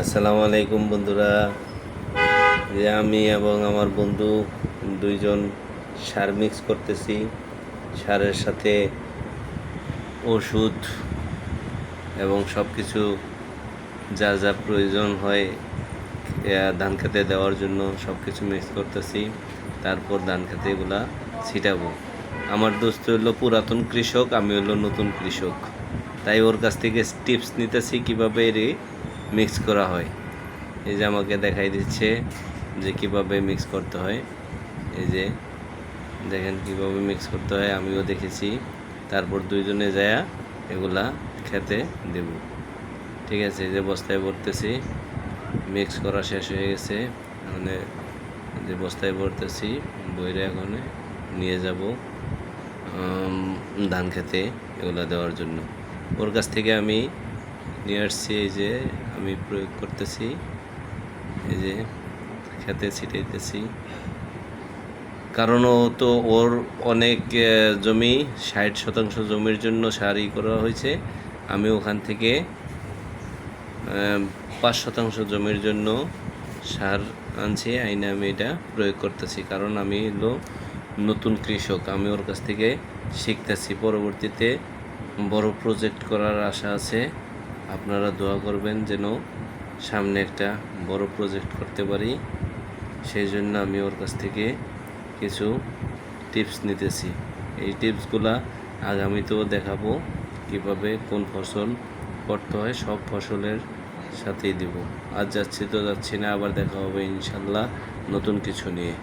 আসসালামু আলাইকুম বন্ধুরা। যে আমি এবং আমার বন্ধু দুইজন সার মিক্স করতেছি। সারের সাথে ওষুধ এবং সব কিছু যা যা প্রয়োজন হয় ধান খেতে দেওয়ার জন্য সব কিছু মিক্স করতেছি। তারপর ধান খেতে এগুলা ছিটাবো। আমার দোস্ত হলো পুরাতন কৃষক, আমি হলো নতুন কৃষক, তাই ওর কাছ থেকে টিপস নিতেছি কীভাবে এর মিক্স করা হয়। এই যে আমাকে দেখাই দিচ্ছে যে কিভাবে মিক্স করতে হয়। এই যে দেখেন কিভাবে মিক্স করতে হয়, আমিও দেখেছি। তারপর দুইজনে যায়া এগুলা খেতে দেব। ঠিক আছে, এই যে বস্তায় ভরতেছি, মিক্স করা শেষ হয়ে গেছে। মানে যে বস্তায় ভরতেছি, বইরে এখন নিয়ে যাব ধান খেতে এগুলা দেওয়ার জন্য। ওর কাছ থেকে আমি নিয়ে আসছি। এই যে আমি প্রয়োগ করতেছি, এই যে খেতে ছিটাইতেছি। কারণ ও তো ওর অনেক জমি, 60% জমির জন্য সার করা হয়েছে। আমি ওখান থেকে 5% জমির জন্য সার আনছি, আইনে আমি এটা প্রয়োগ করতেছি। কারণ আমি হলো নতুন কৃষক, আমি ওর কাছ থেকে শিখতেছি। পরবর্তীতে বড় প্রজেক্ট করার আশা আছে। আপনারা দোয়া করবেন যেন সামনে একটা বড় প্রজেক্ট করতে পারি। সেই জন্য আমি ওর কাছ থেকে কিছু টিপস নিতেছি। এই টিপসগুলা আগামীতেও দেখাবো কিভাবে কোন ফসল করতে হয়, সব ফসলের সাথেই দেব। আজ যাচ্ছি তো যাচ্ছি না, আবার দেখা হবে ইনশাল্লাহ নতুন কিছু নিয়ে।